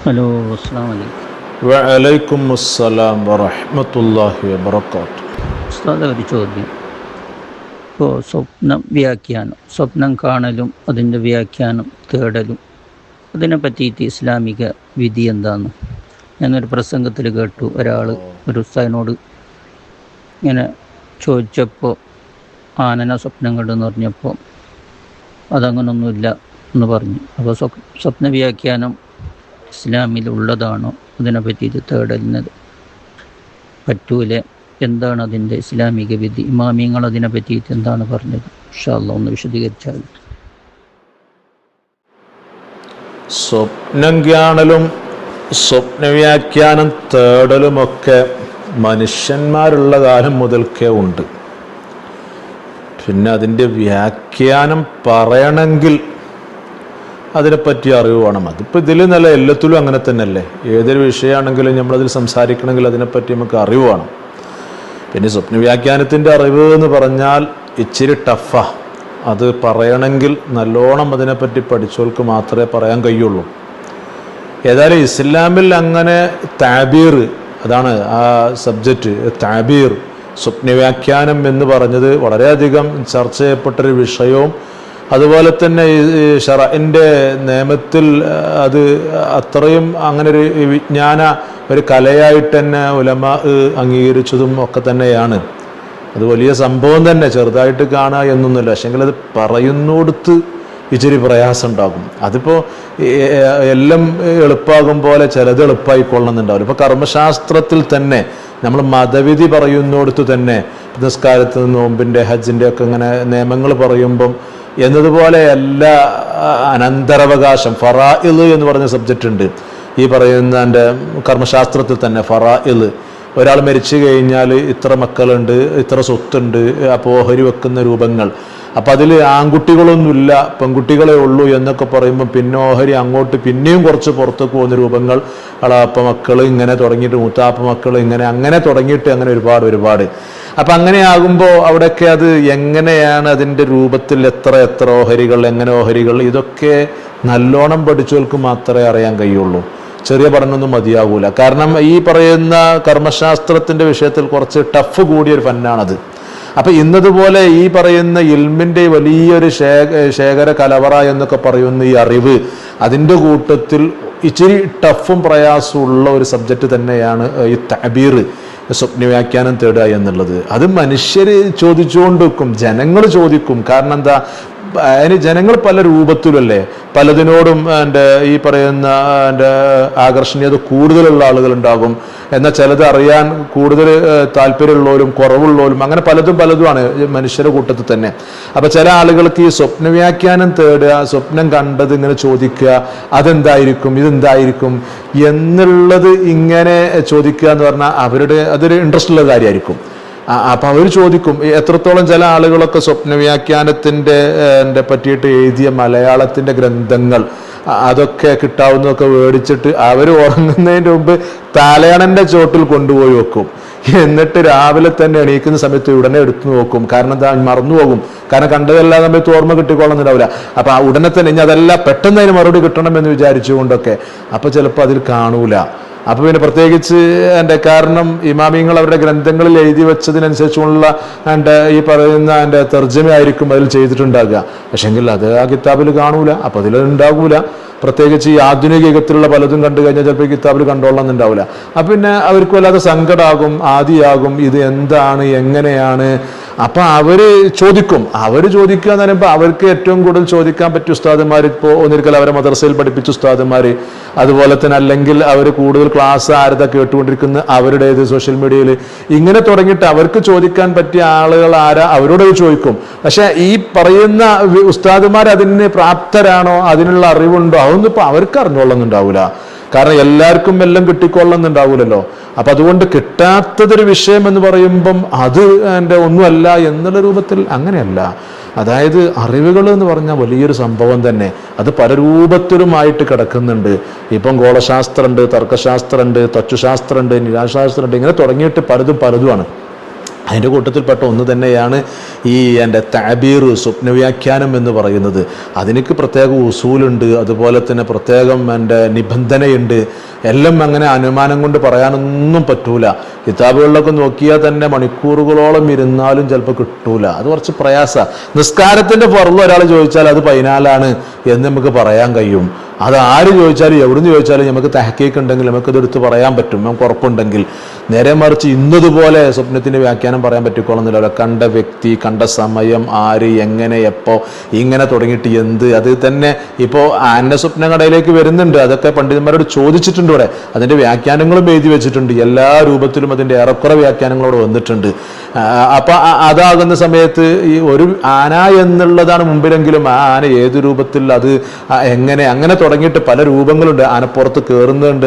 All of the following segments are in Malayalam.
ഹലോ, അസ്സലാമു അലൈക്കും. വഅലൈക്കും അസ്സലാം വറഹ്മത്തുള്ളാഹി വബറകാതുഹു. ഉസ്താദ്, ഒരു ചോദ്യം. ഇപ്പോൾ സ്വപ്നം കാണലും അതിൻ്റെ വ്യാഖ്യാനം തേടലും അതിനെ പറ്റിയിട്ട് ഇസ്ലാമിക വിധി എന്താണ്? ഞാനൊരു പ്രസംഗത്തിൽ കേട്ടു, ഒരു ഉസ്താദിനോട് ഇങ്ങനെ ചോദിച്ചപ്പോൾ ആനന സ്വപ്നം കണ്ടെന്ന് പറഞ്ഞപ്പോൾ അതങ്ങനൊന്നുമില്ല എന്ന് പറഞ്ഞു. അപ്പോൾ സ്വപ്ന വ്യാഖ്യാനം ഇസ്ലാമിൽ ഉള്ളതാണോ? അതിനെ പറ്റിയിട്ട് തേടലിന് പറ്റൂലേ? എന്താണ് അതിൻ്റെ ഇസ്ലാമിക വിധി? ഇമാമിയങ്ങൾ അതിനെ പറ്റിയിട്ട് എന്താണ് പറഞ്ഞത്? ഇൻഷാ അല്ലാഹ് ഒന്ന് വിശദീകരിച്ചാൽ. സ്വപ്നം കാണലും സ്വപ്നവ്യാഖ്യാനം തേടലുമൊക്കെ മനുഷ്യന്മാരുള്ള കാലം മുതൽക്കേ ഉണ്ട്. പിന്നെ അതിൻ്റെ വ്യാഖ്യാനം പറയണമെങ്കിൽ അതിനെപ്പറ്റി അറിവ് വേണം. അതിപ്പോൾ ഇതിൽ നല്ല എല്ലാത്തിലും അങ്ങനെ തന്നെയല്ലേ. ഏതൊരു വിഷയമാണെങ്കിലും നമ്മളതിൽ സംസാരിക്കണമെങ്കിൽ അതിനെപ്പറ്റി നമുക്ക് അറിവ് വേണം. പിന്നെ സ്വപ്നവ്യാഖ്യാനത്തിൻ്റെ അറിവ് എന്ന് പറഞ്ഞാൽ ഇച്ചിരി ടഫാ. അത് പറയണമെങ്കിൽ നല്ലോണം അതിനെപ്പറ്റി പഠിച്ചവർക്ക് മാത്രമേ പറയാൻ കഴിയുള്ളൂ. ഏതായാലും ഇസ്ലാമിൽ അങ്ങനെ താബീർ, അതാണ് ആ സബ്ജക്റ്റ്, താബീർ, സ്വപ്നവ്യാഖ്യാനം എന്ന് പറഞ്ഞത് വളരെയധികം ചർച്ച ചെയ്യപ്പെട്ടൊരു വിഷയവും അതുപോലെ തന്നെ ഈ ശറഇൻ്റെ നിയമത്തിൽ അത് അത്രയും അങ്ങനെ ഒരു വിജ്ഞാന ഒരു കലയായിട്ട് തന്നെ ഉലമാ അംഗീകരിച്ചതും ഒക്കെ തന്നെയാണ്. അത് വലിയ സംഭവം തന്നെ, ചെറുതായിട്ട് കാണുക എന്നൊന്നുമില്ല. പക്ഷെങ്കിൽ അത് പറയുന്നിടത്ത് ഇച്ചിരി പ്രയാസം ഉണ്ടാകും. അതിപ്പോൾ എല്ലാം എളുപ്പമാകും പോലെ ചിലത് എളുപ്പമായിക്കൊള്ളുന്നുണ്ടാവില്ല. ഇപ്പോൾ കർമ്മശാസ്ത്രത്തിൽ തന്നെ നമ്മൾ മതവിധി പറയുന്നിടത്ത് തന്നെ നിസ്കാരത്തിൽ നോമ്പിൻ്റെ ഹജ്ജിൻ്റെ ഒക്കെ ഇങ്ങനെ നിയമങ്ങൾ പറയുമ്പം എന്നതുപോലെ എല്ലാ അനന്തരാവകാശം ഫറാഇൽ എന്ന് പറഞ്ഞ സബ്ജക്റ്റ് ഉണ്ട്. ഈ പറയുന്ന എൻ്റെ കർമ്മശാസ്ത്രത്തിൽ തന്നെ ഫറാഇൽ, ഒരാൾ മരിച്ചു കഴിഞ്ഞാൽ ഇത്ര മക്കളുണ്ട്, ഇത്ര സ്വത്തുണ്ട്, അപ്പോൾ ഓഹരി വെക്കുന്ന രൂപങ്ങൾ. അപ്പം അതിൽ ആൺകുട്ടികളൊന്നുമില്ല, പെൺകുട്ടികളെ ഉള്ളൂ എന്നൊക്കെ പറയുമ്പോൾ പിന്നെ ഓഹരി അങ്ങോട്ട് പിന്നെയും കുറച്ച് പുറത്തേക്ക് പോകുന്ന രൂപങ്ങൾ, അളാപ്പ മക്കൾ ഇങ്ങനെ തുടങ്ങിയിട്ട് മൂത്താപ്പ മക്കൾ അങ്ങനെ തുടങ്ങിയിട്ട് അങ്ങനെ ഒരുപാട്. അപ്പം അങ്ങനെ ആകുമ്പോൾ അവിടെയൊക്കെ അത് എങ്ങനെയാണ് അതിൻ്റെ രൂപത്തിൽ എത്ര ഓഹരികൾ, എങ്ങനെ ഓഹരികൾ, ഇതൊക്കെ നല്ലോണം പഠിച്ചവർക്ക് മാത്രമേ അറിയാൻ കഴിയുള്ളൂ. ചെറിയ പഠനമൊന്നും മതിയാകൂല. കാരണം ഈ പറയുന്ന കർമ്മശാസ്ത്രത്തിൻ്റെ വിഷയത്തിൽ കുറച്ച് ടഫ് കൂടിയൊരു ഫന്നാണത്. അപ്പം ഇന്നതുപോലെ ഈ പറയുന്ന ഇൽമിൻ്റെ വലിയൊരു ശേഖര കലവറ എന്നൊക്കെ പറയുന്ന ഈ അറിവ്, അതിൻ്റെ കൂട്ടത്തിൽ ഇച്ചിരി ടഫും പ്രയാസമുള്ള ഒരു സബ്ജക്റ്റ് തന്നെയാണ് ഈ തഅബീർ, സ്വപ്നവ്യാഖ്യാനം തേടുക എന്നുള്ളത്. അത് മനുഷ്യർ ചോദിച്ചുകൊണ്ട് വെക്കും, ജനങ്ങൾ ചോദിക്കും. കാരണം എന്താ, അതിന് ജനങ്ങൾ പല രൂപത്തിലല്ലേ, പലതിനോടും എൻ്റെ ഈ പറയുന്ന എൻ്റെ ആകർഷണീയത കൂടുതലുള്ള ആളുകളുണ്ടാകും. എന്നാൽ ചിലത് അറിയാൻ കൂടുതൽ താല്പര്യമുള്ളവരും കുറവുള്ളവരും, അങ്ങനെ പലതുമാണ് മനുഷ്യരുടെ കൂട്ടത്തിൽ തന്നെ. അപ്പം ചില ആളുകൾക്ക് ഈ സ്വപ്നവ്യാഖ്യാനം തേടുക, സ്വപ്നം കണ്ടത് ഇങ്ങനെ ചോദിക്കുക, അതെന്തായിരിക്കും ഇതെന്തായിരിക്കും എന്നുള്ളത് ഇങ്ങനെ ചോദിക്കുക എന്ന് പറഞ്ഞാൽ അതൊരു ഇൻട്രസ്റ്റ് ഉള്ള കാര്യമായിരിക്കും. അപ്പം അവർ ചോദിക്കും എത്രത്തോളം. ചില ആളുകളൊക്കെ സ്വപ്നവ്യാഖ്യാനത്തിൻ്റെ പറ്റിയിട്ട് എഴുതിയ മലയാളത്തിൻ്റെ ഗ്രന്ഥങ്ങൾ അതൊക്കെ കിട്ടാവുന്നതൊക്കെ മേടിച്ചിട്ട് അവർ ഉറങ്ങുന്നതിൻ്റെ മുമ്പ് തലയണൻ്റെ ചോട്ടിൽ കൊണ്ടുപോയി വെക്കും. എന്നിട്ട് രാവിലെ തന്നെ എണീക്കുന്ന സമയത്ത് ഉടനെ എടുത്തു നോക്കും. കാരണം എന്താ, മറന്നു പോകും. കാരണം കണ്ടതെല്ലാം സമയത്ത് ഓർമ്മ കിട്ടിക്കൊള്ളുന്നുണ്ടാവില്ല. അപ്പം ആ ഉടനെ തന്നെ ഇനി അതെല്ലാം പെട്ടെന്ന് അതിന് മറുപടി കിട്ടണമെന്ന് വിചാരിച്ചുകൊണ്ടൊക്കെ അപ്പം ചിലപ്പോൾ അതിൽ കാണൂല. അപ്പോൾ പിന്നെ പ്രത്യേകിച്ച് കാരണം ഇമാമിങ്ങൾ അവരുടെ ഗ്രന്ഥങ്ങളിൽ എഴുതി വെച്ചതിനനുസരിച്ചുള്ള ഈ പറയുന്ന തർജ്ജമയായിരിക്കും അതിൽ ചെയ്തിട്ടുണ്ടാകുക. പക്ഷെങ്കിൽ അത് ആ കിതാബിൽ കാണൂല, അപ്പോൾ അതിലുണ്ടാകൂല. പ്രത്യേകിച്ച് ഈ ആധുനിക യുഗത്തിലുള്ള പലതും കണ്ടു കഴിഞ്ഞാൽ ചിലപ്പോൾ ഈ കിതാബിൽ കണ്ടോളന്നുണ്ടാവില്ല. അപ്പം പിന്നെ അവർക്ക് വല്ലാതെ സങ്കടമാകും, ആദിയാകും, ഇത് എന്താണ് എങ്ങനെയാണ്. അപ്പം അവർ ചോദിക്കുക എന്ന് പറയുമ്പോൾ അവർക്ക് ഏറ്റവും കൂടുതൽ ചോദിക്കാൻ പറ്റിയ ഉസ്താദന്മാർ, ഇപ്പോൾ ഒന്നിരിക്കൽ അവരെ മദ്രസയിൽ പഠിപ്പിച്ച ഉസ്താദന്മാർ, അതുപോലെ തന്നെ അല്ലെങ്കിൽ അവർ കൂടുതൽ ക്ലാസ് ആരതാ കേട്ടുകൊണ്ടിരിക്കുന്ന അവരുടേത് സോഷ്യൽ മീഡിയയിൽ, ഇങ്ങനെ തുടങ്ങിയിട്ട് അവർക്ക് ചോദിക്കാൻ പറ്റിയ ആളുകൾ ആരാ, അവരോട് ചോദിക്കും. പക്ഷെ ഈ പറയുന്ന ഉസ്താദന്മാർ അതിന് പ്രാപ്തരാണോ, അതിനുള്ള അറിവുണ്ടോ, അതൊന്നും ഇപ്പോൾ അവർക്ക് അറിഞ്ഞോളുന്നുണ്ടാവില്ല. കാരണം എല്ലാവർക്കും എല്ലാം കിട്ടിക്കൊള്ളുന്നുണ്ടാവില്ലല്ലോ. അപ്പം അതുകൊണ്ട് കിട്ടാത്തതൊരു വിഷയം എന്ന് പറയുമ്പം അത് ഒന്നുമല്ല എന്നുള്ള രൂപത്തിൽ അങ്ങനെയല്ല. അതായത് അറിവുകൾ എന്ന് പറഞ്ഞാൽ വലിയൊരു സംഭവം തന്നെ. അത് പല രൂപത്തിലുമായിട്ട് കിടക്കുന്നുണ്ട്. ഇപ്പം ഗോളശാസ്ത്രമുണ്ട്, തർക്കശാസ്ത്രമുണ്ട്, തച്ചുശാസ്ത്രമുണ്ട്, നിരാശാസ്ത്രമുണ്ട്, ഇങ്ങനെ തുടങ്ങിയിട്ട് പലതുമാണ്. അതിൻ്റെ കൂട്ടത്തിൽപ്പെട്ട ഒന്ന് തന്നെയാണ് ഈ എൻ്റെ തഅബീർ, സ്വപ്നവ്യാഖ്യാനം എന്ന് പറയുന്നത്. അതിനൊക്കെ പ്രത്യേക ഉസൂലുണ്ട്, അതുപോലെ തന്നെ പ്രത്യേകം എൻ്റെ നിബന്ധനയുണ്ട്. എല്ലാം അങ്ങനെ അനുമാനം കൊണ്ട് പറയാനൊന്നും പറ്റൂല. കിതാബുകളിലൊക്കെ നോക്കിയാൽ തന്നെ മണിക്കൂറുകളോളം ഇരുന്നാലും ചിലപ്പോൾ കിട്ടൂല. അത് കുറച്ച് പ്രയാസമാണ്. നിസ്കാരത്തിൻ്റെ പുറത്ത് ഒരാൾ ചോദിച്ചാൽ അത് 14 എന്ന് നമുക്ക് പറയാൻ കഴിയും. അത് ആര് ചോദിച്ചാലും എവിടുന്ന് ചോദിച്ചാലും നമുക്ക് തഹക്കീക്ക് ഉണ്ടെങ്കിൽ നമുക്കതെടുത്ത് പറയാൻ പറ്റും, നമുക്ക് ഉറപ്പുണ്ടെങ്കിൽ. നേരെ മറിച്ച് ഇന്നതുപോലെ സ്വപ്നത്തിൻ്റെ വ്യാഖ്യാനം പറയാൻ പറ്റിക്കോളുന്നില്ലല്ലോ. കണ്ട വ്യക്തി, കണ്ട സമയം, ആര്, എങ്ങനെ, എപ്പോൾ, ഇങ്ങനെ തുടങ്ങിയിട്ട് എന്ത്, അത് തന്നെ ഇപ്പോൾ ആന സ്വപ്ന കടയിലേക്ക് വരുന്നുണ്ട്. അതൊക്കെ പണ്ഡിതന്മാരോട് ചോദിച്ചിട്ടുണ്ട്. ഇവിടെ അതിൻ്റെ വ്യാഖ്യാനങ്ങളും എഴുതി വെച്ചിട്ടുണ്ട്. എല്ലാ രൂപത്തിലും അതിൻ്റെ ഏറെക്കുറെ വ്യാഖ്യാനങ്ങളോട് വന്നിട്ടുണ്ട്. അപ്പം അതാകുന്ന സമയത്ത് ഈ ഒരു ആന എന്നുള്ളതാണ് മുമ്പിലെങ്കിലും ആ ആന ഏത് രൂപത്തിൽ, അത് എങ്ങനെ, അങ്ങനെ തുടങ്ങിയിട്ട് പല രൂപങ്ങളുണ്ട്. ആനപ്പുറത്ത് കയറുന്നുണ്ട്,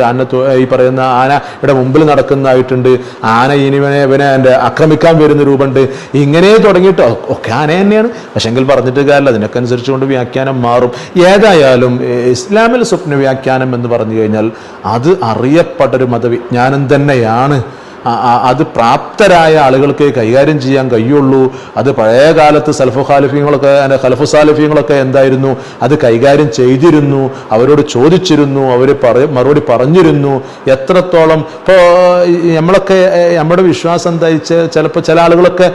ഈ പറയുന്ന ആന ഇവിടെ മുമ്പിൽ നടക്കുന്നതായിട്ടുണ്ട്, ആന ഇവനെ എൻ്റെ ആക്രമിക്കാൻ വരുന്ന രൂപമുണ്ട്. ഇങ്ങനെ തുടങ്ങിയിട്ട് ഒക്കെ ആന തന്നെയാണ്. പക്ഷെങ്കിൽ പറഞ്ഞിട്ട് കാര്യമില്ല, അതിനൊക്കെ അനുസരിച്ചുകൊണ്ട് വ്യാഖ്യാനം മാറും. ഏതായാലും ഇസ്ലാമിൽ സ്വപ്ന വ്യാഖ്യാനം എന്ന് പറഞ്ഞു കഴിഞ്ഞാൽ അത് അറിയപ്പെട്ടൊരു മതവിജ്ഞാനം തന്നെയാണ്. അത് പ്രാപ്തരായ ആളുകൾക്ക് കൈകാര്യം ചെയ്യാൻ കഴിയുള്ളൂ. അത് പഴയ കാലത്ത് ഖലഫു സാലിഫീങ്ങളൊക്കെ എന്തായിരുന്നു, അത് കൈകാര്യം ചെയ്തിരുന്നു, അവരോട് ചോദിച്ചിരുന്നു, അവർ മറുപടി പറഞ്ഞിരുന്നു. എത്രത്തോളം ഇപ്പോൾ നമ്മളൊക്കെ നമ്മുടെ വിശ്വാസം എന്താ ചിലപ്പോൾ ചില ആളുകളൊക്കെ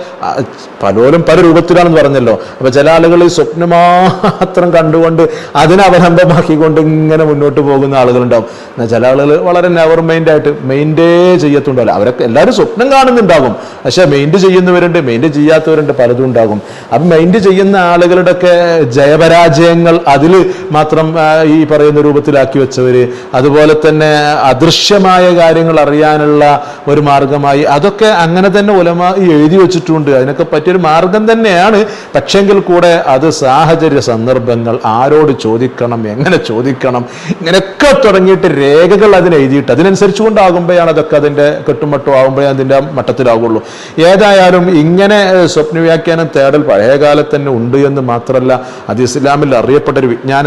പലരും പല രൂപത്തിലാണെന്ന് പറഞ്ഞല്ലോ. അപ്പോൾ ചില ആളുകൾ ഈ സ്വപ്നം മാത്രം കണ്ടുകൊണ്ട് അതിനെ അവലംബമാക്കിക്കൊണ്ട് ഇങ്ങനെ മുന്നോട്ട് പോകുന്ന ആളുകളുണ്ടാവും. ചില ആളുകൾ വളരെ നെവർ മൈൻഡായിട്ട് മെയിൻറ്റേ ചെയ്യത്തുണ്ടല്ലോ. അവരൊക്കെ എല്ലാവരും സ്വപ്നം കാണുന്നുണ്ടാകും, പക്ഷെ മെയിൻറ്റ് ചെയ്യുന്നവരുണ്ട്, മെയിൻറ്റ് ചെയ്യാത്തവരുണ്ട്, പലതും ഉണ്ടാകും. അപ്പം മെയിൻറ്റ് ചെയ്യുന്ന ആളുകളുടെയൊക്കെ ജയപരാജയങ്ങൾ അതിൽ മാത്രം ഈ പറയുന്ന രൂപത്തിലാക്കി വെച്ചവർ, അതുപോലെ തന്നെ അദൃശ്യമായ കാര്യങ്ങൾ അറിയാനുള്ള ഒരു മാർഗമായി അതൊക്കെ അങ്ങനെ തന്നെ ഉലമാ എഴുതി വെച്ചിട്ടുണ്ട്. അതിനൊക്കെ പറ്റിയൊരു മാർഗം തന്നെയാണ്. പക്ഷെങ്കിൽ കൂടെ അത് സാഹചര്യ സന്ദർഭങ്ങൾ, ആരോട് ചോദിക്കണം, എങ്ങനെ ചോദിക്കണം, ഇങ്ങനെയൊക്കെ തുടങ്ങിയിട്ട് രേഖകൾ അതിനെഴുതിയിട്ട് അതിനനുസരിച്ച് കൊണ്ടാകുമ്പോഴാണ് അതൊക്കെ അതിൻ്റെ കെട്ടുമട്ടോ ആകുമ്പോഴേ അതിൻ്റെ മട്ടത്തിലാകുള്ളൂ. ഏതായാലും ഇങ്ങനെ സ്വപ്ന വ്യാഖ്യാനം തേടൽ പഴയ കാലത്ത് തന്നെ ഉണ്ട് എന്ന് മാത്രമല്ല, അത് ഇസ്ലാമിൽ അറിയപ്പെട്ട ഒരു വിജ്ഞാന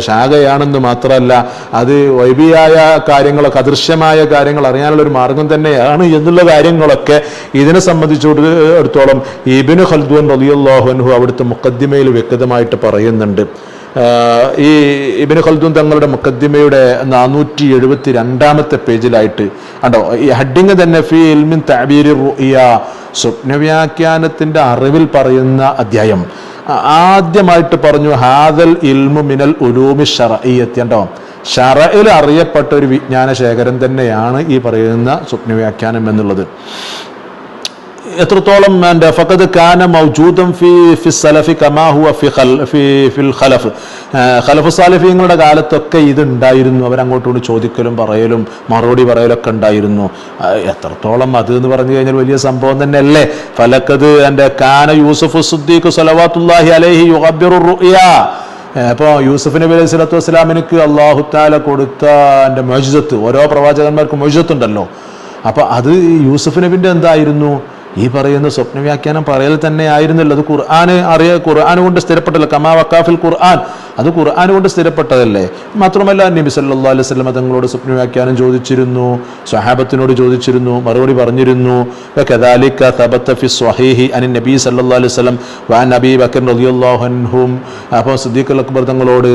ശാഖയാണെന്ന് മാത്രമല്ല, അത് വൈബിയായ കാര്യങ്ങളൊക്കെ, അദൃശ്യമായ കാര്യങ്ങൾ അറിയാനുള്ള ഒരു മാർഗം തന്നെയാണ് എന്നുള്ള കാര്യങ്ങളൊക്കെ ഇതിനെ സംബന്ധിച്ചിടത്തോളം ഇബ്നു ഖൽദൂൻ റളിയല്ലാഹു അൻഹു അവിടുത്തെ മുഖദ്ദിമയിൽ വ്യക്തമായിട്ട് പറയുന്നുണ്ട്. ഈ ഇബ്നു ഖൽദൂൻ തങ്ങളുടെ മുഖദ്ദിമയുടെ 472 പേജിലായിട്ട് കണ്ടോ, ഈ ഹെഡിങ് തന്നെ ഫീ ഇൽമിൻ തഅബീരി റുഇയ, സ്വപ്നവ്യാഖ്യാനത്തിൻ്റെ അറിവിൽ പറയുന്ന അധ്യായം. ആദ്യമായിട്ട് പറഞ്ഞു ഹാദൽ ഇൽമു മിനൽ ഉലൂമി ശർഇയ്യത്തി. കണ്ടോ, ശർഇൽ അറിയപ്പെട്ട ഒരു വിജ്ഞാന ശേഖരം തന്നെയാണ് ഈ പറയുന്ന സ്വപ്നവ്യാഖ്യാനം എന്നുള്ളത്. എത്രത്തോളം ഫഖദ് കാന മൗജൂദൻ ഫി സലഫി കമാ ഹുവ ഫിൽ ഖലഫ്. ഖലഫു സാലിഫീങ്ങളുടെ കാലത്തൊക്കെ ഇത് ഉണ്ടായിരുന്നു. അവരങ്ങോട്ടും ചോദിക്കലും പറയലും മറുപടി പറയലൊക്കെ ഉണ്ടായിരുന്നു. എത്രത്തോളം അത് എന്ന് പറഞ്ഞു കഴിഞ്ഞാൽ വലിയ സംഭവം തന്നെയല്ലേ. ഫലക്കത് കാന യൂസുഫ് സിദ്ദീഖ് സ്വലവാത്തുല്ലാഹി അലൈഹി യുഅബ്ബിറു റുഅ്യ. അപ്പോൾ യൂസുഫ് നബി അലൈഹി സ്വലാത്തു വസ്സലാമിനക്ക് അല്ലാഹു തആല കൊടുത്ത മുഅ്ജിസത്ത്, ഓരോ പ്രവാചകന്മാർക്കും മുഅ്ജിസത്ത് ഉണ്ടല്ലോ. അപ്പോൾ അത് യൂസുഫ് നബിൻ്റെ എന്തായിരുന്നു, ഈ പറയുന്ന സ്വപ്ന വ്യാഖ്യാനം പറയൽ തന്നെ ആയിരുന്നല്ലോ. അത് ഖുർആൻ കൊണ്ട് സ്ഥിരപ്പെട്ടല്ലോ. കമാ വഖാഫിൽ ഖുർആൻ, അത് ഖുർആൻ കൊണ്ട് സ്ഥിരപ്പെട്ടതല്ലേ. മാത്രമല്ല നബി സല്ലല്ലാഹു അലൈഹി വസല്ലം തങ്ങളോട് സ്വപ്ന വ്യാഖ്യാനം ചോദിച്ചിരുന്നു, സ്വഹാബത്തിനോട് ചോദിച്ചിരുന്നു, മറുപടി പറഞ്ഞിരുന്നു. കദാലിക തബത്ത ഫി സ്വഹീഹി അൻ നബി സല്ലല്ലാഹു അലൈഹി വസല്ലം വഅൻ അബീ ബക്കർ റളിയല്ലാഹു അൻഹും. അപ്പോൾ സിദ്ദീഖ് അക്ബർ തങ്ങളോട്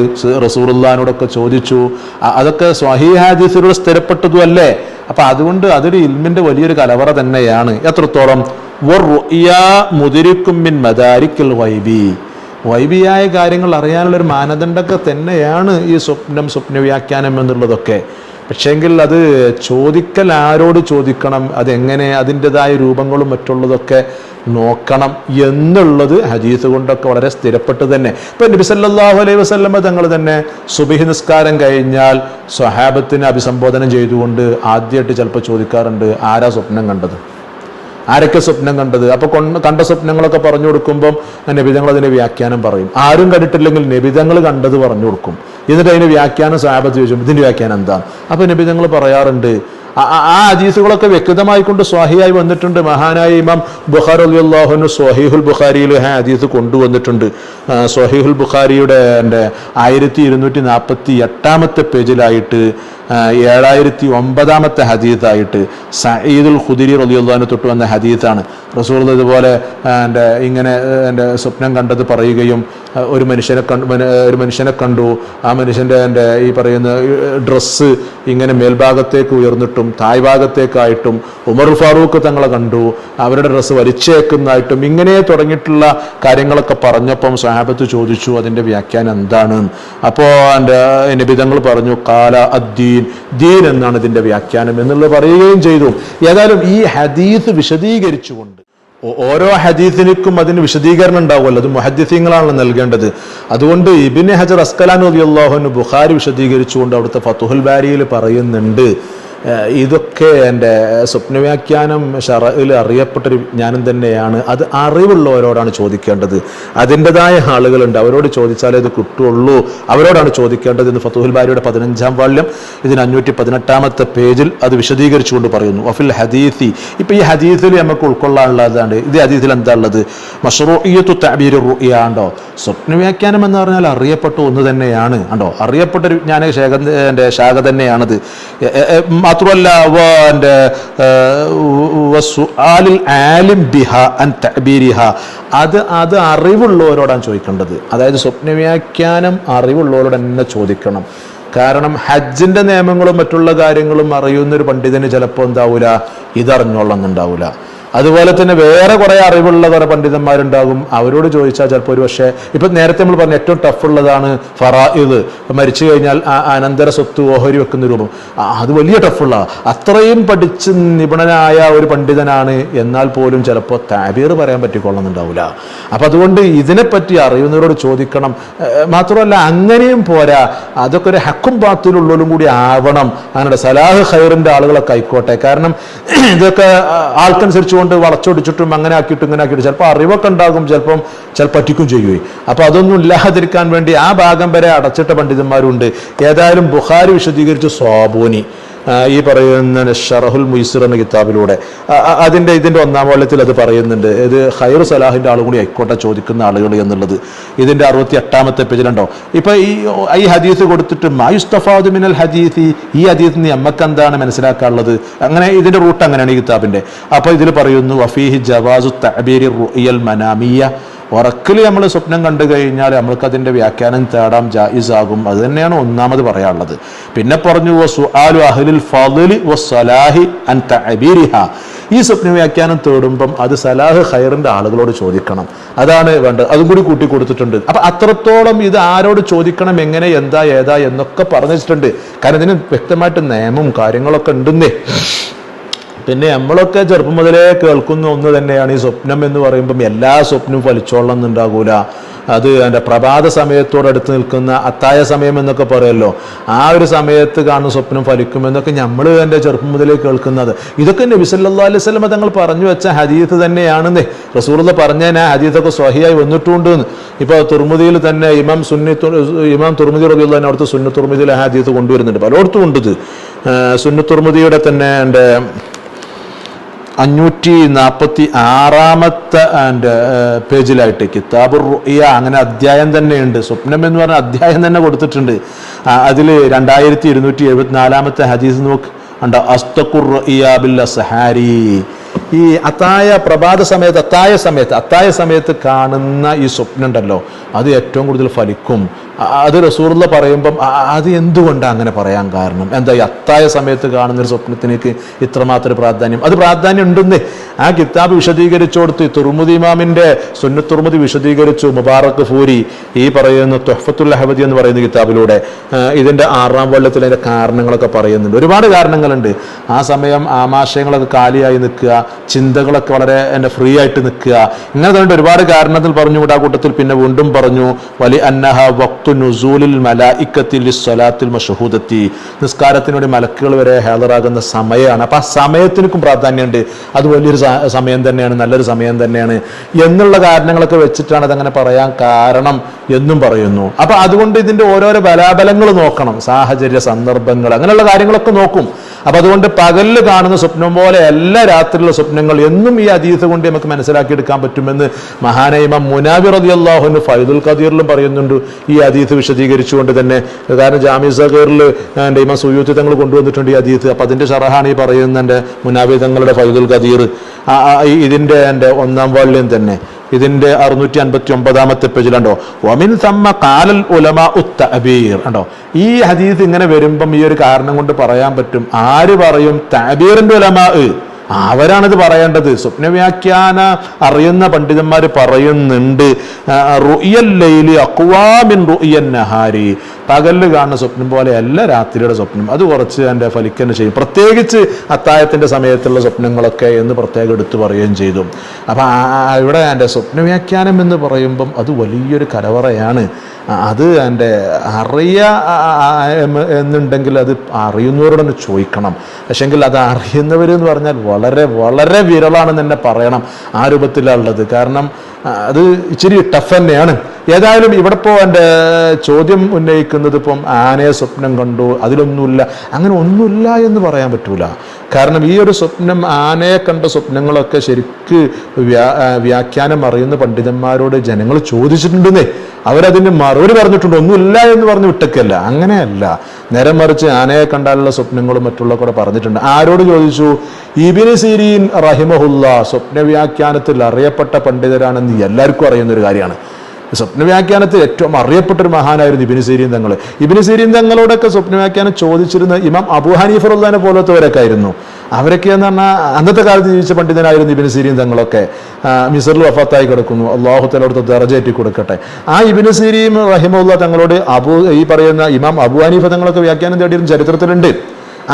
റസൂലുള്ളാഹിനോടൊക്കെ ചോദിച്ചു. അതൊക്കെ സ്വഹീഹ് ഹദീസിലൂടെ സ്ഥിരപ്പെട്ടതും അല്ലേ. അപ്പം അതുകൊണ്ട് അതൊരു ഇൽമിൻ്റെ വലിയൊരു കലവറ തന്നെയാണ്. എത്രത്തോളം മുദിരിക്കും മിൻ മദാരിക്കിൽ വൈബി, വൈബിയായ കാര്യങ്ങൾ അറിയാനുള്ളൊരു മാനദണ്ഡമൊക്കെ തന്നെയാണ് ഈ സ്വപ്ന വ്യാഖ്യാനം എന്നുള്ളതൊക്കെ. പക്ഷേങ്കിൽ അത് ചോദിക്കൽ ആരോട് ചോദിക്കണം, അതെങ്ങനെ, അതിൻ്റെതായ രൂപങ്ങളും മറ്റുള്ളതൊക്കെ നോക്കണം എന്നുള്ളത് ഹദീസ് കൊണ്ടൊക്കെ വളരെ സ്ഥിരപ്പെട്ട് തന്നെ. ഇപ്പം നബി സല്ലല്ലാഹു അലൈഹി വസല്ലമ തങ്ങൾ തന്നെ സുബ്ഹി നിസ്കാരം കഴിഞ്ഞാൽ സ്വഹാബത്തിനെ അഭിസംബോധന ചെയ്തുകൊണ്ട് ആദ്യമായിട്ട് ചിലപ്പോൾ ചോദിക്കാറുണ്ട്, ആരാ സ്വപ്നം കണ്ടത്, ആരൊക്കെ സ്വപ്നം കണ്ടത്. അപ്പോൾ കണ്ട സ്വപ്നങ്ങളൊക്കെ പറഞ്ഞു കൊടുക്കുമ്പം നബിതങ്ങൾ അതിൻ്റെ വ്യാഖ്യാനം പറയും. ആരും കണ്ടിട്ടില്ലെങ്കിൽ നബിതങ്ങൾ കണ്ടത് പറഞ്ഞു കൊടുക്കും. എന്നിട്ട് അതിൻ്റെ വ്യാഖ്യാനം സ്വഹാബത്ത് ചോദിച്ചു, ഇതിൻ്റെ വ്യാഖ്യാനം എന്താ. അപ്പോൾ നബിതങ്ങൾ പറയാറുണ്ട്. ആ ഹദീസുകളൊക്കെ വ്യക്തമായിക്കൊണ്ട് സ്വഹീഹായി വന്നിട്ടുണ്ട്. മഹാനായ ഇമാം ബുഖാരി റളിയല്ലാഹു അൻഹു സ്വഹീഹുൽ ബുഖാരിയിൽ ഹദീസ് കൊണ്ടുവന്നിട്ടുണ്ട്. സ്വഹീഹുൽ ബുഖാരിയുടെ 1248 പേജിലായിട്ട് 7009 ഹദീസായിട്ട് സഈദുൽ ഖുദരി റളിയല്ലാഹു അൻഹു തൊട്ട് വന്ന ഹദീസാണ്. റസൂൽ ഇതുപോലെ ഇങ്ങനെ സ്വപ്നം കണ്ടത് പറയുകയും ഒരു മനുഷ്യനെ കണ്ടു. ആ മനുഷ്യൻ്റെ ഈ പറയുന്ന ഡ്രസ്സ് ഇങ്ങനെ മേൽഭാഗത്തേക്ക് ഉയർന്നിട്ടും താഴ്ഭാഗത്തേക്കായിട്ടും ഉമർ ഫാറൂഖ് തങ്ങളെ കണ്ടു, അവരുടെ ഡ്രസ്സ് വലിച്ചേക്കുന്നതായിട്ടും ഇങ്ങനെ തുടങ്ങിയിട്ടുള്ള കാര്യങ്ങളൊക്കെ പറഞ്ഞപ്പം സ്വഹാബത്ത് ചോദിച്ചു അതിൻ്റെ വ്യാഖ്യാനം എന്താണ്. അപ്പോൾ നബി തങ്ങൾ പറഞ്ഞു കാല അദ്ദീൻ, ദീൻ എന്നാണ് ഇതിൻ്റെ വ്യാഖ്യാനം എന്നുള്ളത് പറയുകയും ചെയ്തു. ഏതായാലും ഈ ഹദീസ് വിശദീകരിച്ചുകൊണ്ട് ഓരോ ഹദീസിനും അതിന് വിശദീകരണം ഉണ്ടാവുമല്ലോ, അത് മുഹദ്ദിസീങ്ങളാണല്ലോ നൽകേണ്ടത്. അതുകൊണ്ട് ഇബ്നു ഹജർ അസ്കലാനി റളിയല്ലാഹു അൻഹു ബുഖാരി വിശദീകരിച്ചുകൊണ്ട് അവിടുത്തെ ഫതുഹുൽ ബാരിയിൽ പറയുന്നുണ്ട്, ഇതൊക്കെ എൻ്റെ സ്വപ്നവ്യാഖ്യാനം ശറഇൽ അറിയപ്പെട്ടൊരു വിജ്ഞാനം തന്നെയാണ്. അത് അറിവുള്ളവരോടാണ് ചോദിക്കേണ്ടത്. അതിൻ്റെതായ ആളുകളുണ്ട്, അവരോട് ചോദിച്ചാലേ ഇത് കിട്ടുള്ളൂ, അവരോടാണ് ചോദിക്കേണ്ടത് എന്ന് ഫതുഹുൽ ബാരിയുടെ 15-ാം വാള്യം ഇതിന് 518-ാമത്തെ പേജിൽ അത് വിശദീകരിച്ചുകൊണ്ട് പറയുന്നു. വഫിൽ ഹദീസി, ഇപ്പം ഈ ഹദീസിൽ നമുക്ക് ഉൾക്കൊള്ളാനുള്ളതാണ്. ഇത് ഹദീസിൽ എന്താ ഉള്ളത്? മശ്റൂഇയ്യത്തു തഅബീരി റുഇയ ഉണ്ടോ? സ്വപ്നവ്യാഖ്യാനം എന്ന് പറഞ്ഞാൽ അറിയപ്പെട്ട ഒന്ന് തന്നെയാണ് ഉണ്ടോ, അറിയപ്പെട്ടൊരു വിജ്ഞാന ശാഖ തന്നെയാണത്. മാത്രമല്ല അത് അറിവുള്ളവരോടാണ് ചോദിക്കേണ്ടത്. അതായത് സ്വപ്നവ്യാഖ്യാനം അറിവുള്ളവരോട് തന്നെ ചോദിക്കണം. കാരണം ഹജ്ജിന്റെ നിയമങ്ങളും മറ്റുള്ള കാര്യങ്ങളും അറിയുന്നൊരു പണ്ഡിതന് ചിലപ്പോൾ എന്താവൂല, ഇതറിഞ്ഞോളന്നുണ്ടാവൂല. അതുപോലെ തന്നെ വേറെ കുറെ അറിവുള്ള കുറെ പണ്ഡിതന്മാരുണ്ടാകും, അവരോട് ചോദിച്ചാൽ ചിലപ്പോൾ ഒരു പക്ഷേ ഇപ്പം നേരത്തെ നമ്മൾ പറഞ്ഞ ഏറ്റവും ടഫ് ഉള്ളതാണ് ഫറായിദ്, മരിച്ചു കഴിഞ്ഞാൽ അനന്തര സ്വത്ത് ഓഹരി വെക്കുന്ന രൂപം, അത് വലിയ ടഫുള്ള, അത്രയും പഠിച്ച് നിപുണനായ ഒരു പണ്ഡിതനാണ്, എന്നാൽ പോലും ചിലപ്പോൾ താബീർ പറയാൻ പറ്റിക്കൊള്ളുന്നുണ്ടാവില്ല. അപ്പം അതുകൊണ്ട് ഇതിനെപ്പറ്റി അറിയുന്നവരോട് ചോദിക്കണം. മാത്രമല്ല അങ്ങനെയും പോരാ, അതൊക്കെ ഒരു ഹക്കും ബാത്തിലുള്ളവരും കൂടി ആവണം. അങ്ങനെ സലാഹ് ഖൈറിന്റെ ആളുകളൊക്കെ ആയിക്കോട്ടെ. കാരണം ഇതൊക്കെ ആൾക്കനുസരിച്ച് കൊണ്ട് വളച്ചൊടിച്ചിട്ടും അങ്ങനെ ആക്കിയിട്ടും ഇങ്ങനെ ആക്കിയിട്ടും ചിലപ്പോൾ അറിവൊക്കെ ഉണ്ടാകും, ചിലപ്പോൾ പറ്റിക്കും ചെയ്യുകയും. അപ്പൊ അതൊന്നും ഇല്ലാതിരിക്കാൻ വേണ്ടി ആ ഭാഗം വരെ അടച്ചിട്ട പണ്ഡിതന്മാരുണ്ട്. ഏതായാലും ബുഖാരി വിശദീകരിച്ചു സ്വാബൂനി ഈ പറയുന്ന ഷറഹുൽ മുയ്സിർ എന്ന കിതാബിലൂടെ ഇതിന്റെ 1-ാം വാള്യത്തിൽ അത് പറയുന്നുണ്ട്. ഇത് ഖൈർ സലാഹിന്റെ ആളും കൂടി ആയിക്കോട്ടെ ചോദിക്കുന്ന ആളുകൾ എന്നുള്ളത്. ഇതിന്റെ 68-ാമത്തെ പേജിലുണ്ടോ. ഇപ്പൊ ഈ ഹദീസ് കൊടുത്തിട്ട് മായുസ്തഫാദു മിനൽ ഹദീസി, ഈ ഹദീസിൽ നിന്ന് നമ്മക്ക് എന്താണ് മനസ്സിലാക്കാനുള്ളത്, അങ്ങനെ ഇതിന്റെ റൂട്ട് അങ്ങനെയാണ് ഈ കിതാബിന്റെ. അപ്പൊ ഇതിൽ പറയുന്നു വഫീഹി ജവാസു തഅബീരി റുഇയൽ മനാമിയ, ഉറക്കിൽ നമ്മൾ സ്വപ്നം കണ്ടു കഴിഞ്ഞാൽ നമ്മൾക്ക് അതിൻ്റെ വ്യാഖ്യാനം തേടാം, ജായിസാകും. അത് തന്നെയാണ് ഒന്നാമത് പറയാനുള്ളത്. പിന്നെ പറഞ്ഞു വസുആലു അഹ്ലിൽ ഫളി വസ്സലാഹി അൻ തഅബീരിഹ, ഈ സ്വപ്ന വ്യാഖ്യാനം തേടുമ്പം അത് സലാഹ് ഖൈറിന്റെ ആളുകളോട് ചോദിക്കണം, അതാണ് വേണ്ടത്. അതും കൂടി കൂട്ടി കൊടുത്തിട്ടുണ്ട്. അപ്പൊ അത്രത്തോളം ഇത് ആരോട് ചോദിക്കണം, എങ്ങനെ, എന്താ, ഏതാ എന്നൊക്കെ പറഞ്ഞു വെച്ചിട്ടുണ്ട്. കാരണം ഇതിന് വ്യക്തമായിട്ട് നിയമവും കാര്യങ്ങളൊക്കെ ഉണ്ടെന്നേ. പിന്നെ നമ്മളൊക്കെ ചെറുപ്പം മുതലേ കേൾക്കുന്ന ഒന്ന് തന്നെയാണ് ഈ സ്വപ്നം എന്ന് പറയുമ്പം എല്ലാ സ്വപ്നവും ഫലിച്ചോളണം എന്നുണ്ടാകൂല. അത് എൻ്റെ പ്രഭാത സമയത്തോടടുത്ത് നിൽക്കുന്ന അത്തായ സമയം എന്നൊക്കെ പറയുമല്ലോ, ആ ഒരു സമയത്ത് കാണുന്ന സ്വപ്നം ഫലിക്കുമെന്നൊക്കെ നമ്മൾ എൻ്റെ ചെറുപ്പം മുതലേ കേൾക്കുന്നത്. ഇതൊക്കെ നബി സല്ലല്ലാഹു അലൈഹി വസല്ലം തങ്ങൾ പറഞ്ഞു വെച്ച ഹദീസ് തന്നെയാണെന്നേ. റസൂലുള്ളാഹി പറഞ്ഞ ഹദീസൊക്കെ സ്വഹീഹായി വന്നിട്ടുണ്ട്. ഇപ്പോൾ തുർമുദിയിൽ തന്നെ ഇമാം തുർമുദി റളിയല്ലാഹു അൻഹു അവിടുത്തെ സുന്നത്ത് തുർമുദിയിലെ ഹദീസ് കൊണ്ടുവരുന്നുണ്ട്, പലയിടത്തും ഉണ്ട്. ഇത് സുന്നത്ത് തുർമുദിയുടെ തന്നെ എൻ്റെ 546-ാമത്തെ പേജിലായിട്ട് കിതാബുർ റുഇയ അങ്ങനെ അധ്യായം തന്നെയുണ്ട്. സ്വപ്നം എന്ന് പറഞ്ഞ അധ്യായം തന്നെ കൊടുത്തിട്ടുണ്ട്. അതിൽ 2274-ാമത്തെ ഹദീസ് നോക്ക് ഉണ്ട്. അസ്തഖുർ റുഇയ ബിൽ അസ്ഹാരി, ഈ പ്രഭാത സമയത്ത് അത്തായ സമയത്ത് കാണുന്ന ഈ സ്വപ്നം ഉണ്ടല്ലോ, അത് ഏറ്റവും കൂടുതൽ ഫലിക്കും. അത് റസൂലുള്ളാഹി പറയുമ്പം അത് എന്തുകൊണ്ടാണ് അങ്ങനെ പറയാൻ കാരണം എന്താ? ഈ അത്തായ സമയത്ത് കാണുന്നൊരു സ്വപ്നത്തിനേക്ക് ഇത്രമാത്രം പ്രാധാന്യം, അത് പ്രാധാന്യം ഉണ്ടെന്ന് ആ കിതാബ് വിശദീകരിച്ചു കൊടുത്ത്. തുർമുദി ഇമാമിന്റെ സുന്നത്ത് തുർമുദി വിശദീകരിച്ചു മുബാറക് ഫൂരി ഈ പറയുന്ന തുഹ്ഫത്തുൽ അഹ്വദി എന്ന് പറയുന്ന കിതാബിലൂടെ. ഇതിന്റെ 6-ാം വാള്യത്തിൽ അതിന്റെ കാരണങ്ങളൊക്കെ പറയുന്നുണ്ട്. ഒരുപാട് കാരണങ്ങളുണ്ട്. ആ സമയം ആമാശയങ്ങളൊക്കെ കാലിയായി നിൽക്കുക, ചിന്തകളൊക്കെ വളരെ ഫ്രീ ആയിട്ട് നിൽക്കുക, ഇങ്ങനെ തന്നെ ഒരുപാട് കാരണത്തിൽ പറഞ്ഞു. ആ കൂട്ടത്തിൽ പിന്നെ വീണ്ടും പറഞ്ഞു വലി അന്നഹ വഖ്തു നുസൂലിൽ മലായിക്കത്തി ലിസ്സലാത്തിൽ മശ്ഹൂദത്തി, നിസ്കാരത്തിനുവേണ്ടി മലക്കുകൾ വരെ ഹാജറാകുന്ന സമയമാണ്. അപ്പൊ ആ സമയത്തിനും പ്രാധാന്യമുണ്ട്. അത് വലിയൊരു സമയം തന്നെയാണ്, നല്ലൊരു സമയം തന്നെയാണ് എന്നുള്ള കാരണങ്ങളൊക്കെ വെച്ചിട്ടാണ് അതങ്ങനെ പറയാൻ കാരണം എന്നും പറയുന്നു. അപ്പൊ അതുകൊണ്ട് ഇതിന്റെ ഓരോരോ ബലാബലങ്ങൾ നോക്കണം, സാഹചര്യ സന്ദർഭങ്ങൾ അങ്ങനെയുള്ള കാര്യങ്ങളൊക്കെ നോക്കും. അപ്പൊ അതുകൊണ്ട് പകലിൽ കാണുന്ന സ്വപ്നം പോലെ എല്ലാ രാത്രിയിലുള്ള സ്വപ്നങ്ങൾ എന്നും ഈ ഹദീസ് കൊണ്ട് നമുക്ക് മനസ്സിലാക്കിയെടുക്കാൻ പറ്റുമെന്ന് മഹാനായ ഇമാം മുനാവി റളിയല്ലാഹു അൻഹു ഫൈദുൽ ഖദീറിലും പറയുന്നുണ്ട് ഈ ഹദീസ് വിശദീകരിച്ചുകൊണ്ട് തന്നെ. കാരണം ജാമി സഗീറിൽ എൻ്റെ ഇമാം സുയൂത്തി തങ്ങൾ കൊണ്ടുവന്നിട്ടുണ്ട് ഈ ഹദീസ്. അപ്പൊ അതിന്റെ ഷറഹാണ് ഈ പറയുന്ന എൻ്റെ മുനാവി തങ്ങളുടെ ഫൈദുൽ ഖദീർ. ഇതിന്റെ എൻ്റെ 1-ാം വാള്യം തന്നെ ഇതിന്റെ 659 പേജിലുണ്ടോ വമിൻ തമ്മ ഖാലൽ ഉലമാഉ തഅബീർ ഉണ്ടോ. ഈ ഹദീസ് ഇങ്ങനെ വരുമ്പം ഈ ഒരു കാരണം കൊണ്ട് പറയാൻ പറ്റും. ആര് പറയും? തഅബീറിന്റെ ഉലമാ, അവരാണിത് പറയേണ്ടത്. സ്വപ്നവ്യാഖ്യാന അറിയുന്ന പണ്ഡിതന്മാർ പറയുന്നുണ്ട് റുഇയൽ ലൈലി അഖ്വാ മിൻ റുഇയൻ നഹാരി, പകലിൽ കാണുന്ന സ്വപ്നം പോലെ അല്ല രാത്രിയുടെ സ്വപ്നം, അത് കുറച്ച് എൻ്റെ ഫലിക്കന്നെ ചെയ്യും, പ്രത്യേകിച്ച് അത്താഴത്തിൻ്റെ സമയത്തുള്ള സ്വപ്നങ്ങളൊക്കെ എന്ന് പ്രത്യേകം എടുത്തു പറയുകയും ചെയ്തു. അപ്പം ഇവിടെ എൻ്റെ സ്വപ്നവ്യാഖ്യാനം എന്ന് പറയുമ്പം അത് വലിയൊരു കലവറയാണ്. അത് എൻ്റെ എന്നുണ്ടെങ്കിൽ അത് അറിയുന്നവരോട് തന്നെ ചോദിക്കണം. പക്ഷെങ്കിൽ അത് അറിയുന്നവരെന്ന് പറഞ്ഞാൽ വളരെ വളരെ വിരളാണെന്ന് തന്നെ പറയണം. ആ രൂപത്തിലുള്ളത്. കാരണം അത് ഇച്ചിരി ടഫ് തന്നെയാണ്. ഏതായാലും ഇവിടെ ഇപ്പോൾ എൻ്റെ ചോദ്യം ഉന്നയിക്കുന്നത് ഇപ്പം ആനയെ സ്വപ്നം കണ്ടു, അതിലൊന്നുമില്ല, അങ്ങനെ ഒന്നുമില്ല എന്ന് പറയാൻ പറ്റൂല. കാരണം ഈ ഒരു സ്വപ്നം, ആനയെ കണ്ട സ്വപ്നങ്ങളൊക്കെ ശരിക്ക് വ്യാഖ്യാനം അറിയുന്ന പണ്ഡിതന്മാരോട് ജനങ്ങൾ ചോദിച്ചിട്ടുണ്ടെന്നേ, അവരതിന് മറുപടി പറഞ്ഞിട്ടുണ്ട്. ഒന്നുമില്ല എന്ന് പറഞ്ഞു വിട്ടൊക്കെയല്ല, അങ്ങനെയല്ല. നേരെ മറിച്ച് ആനയെ കണ്ടാലുള്ള സ്വപ്നങ്ങളും മറ്റുള്ള കൂടെ പറഞ്ഞിട്ടുണ്ട്. ആരോട് ചോദിച്ചു? ഇബ്നു സിരീൻ റഹിമഹുല്ലാ സ്വപ്ന വ്യാഖ്യാനത്തിൽ അറിയപ്പെട്ട പണ്ഡിതരാണെന്ന് എല്ലാവർക്കും അറിയുന്ന ഒരു കാര്യമാണ്. സ്വപ്നവ്യാഖ്യാനത്തിൽ ഏറ്റവും അറിയപ്പെട്ടൊരു മഹാനായിരുന്നു ഇബ്നു സിരീൻ തങ്ങൾ. ഇബ്നു സിരീൻ തങ്ങളോടൊക്കെ സ്വപ്നവ്യാഖ്യാനം ചോദിച്ചിരുന്ന ഇമാം അബൂ ഹനീഫ റളിയല്ലാഹു പോലത്തവരൊക്കെ ആയിരുന്നു. അവരൊക്കെ എന്ന് പറഞ്ഞാൽ അന്നത്തെ കാലത്ത് ജീവിച്ച പണ്ഡിതനായിരുന്നു ഇബ്നു സിരീൻ തങ്ങളൊക്കെ. മിസറിൽ വഫാത്തായി കിടക്കുന്നു, അള്ളാഹു തആല അവിടുത്തെ ദറജ കൊടുക്കട്ടെ. ആ ഇബ്നു സിരീൻ റഹിമഹുല്ലാഹ് തങ്ങളോട് ഈ പറയുന്ന ഇമാം അബൂ ഹനീഫ തങ്ങളൊക്കെ വ്യാഖ്യാനം തേടിയിരുന്ന ചരിത്രത്തിലുണ്ട്.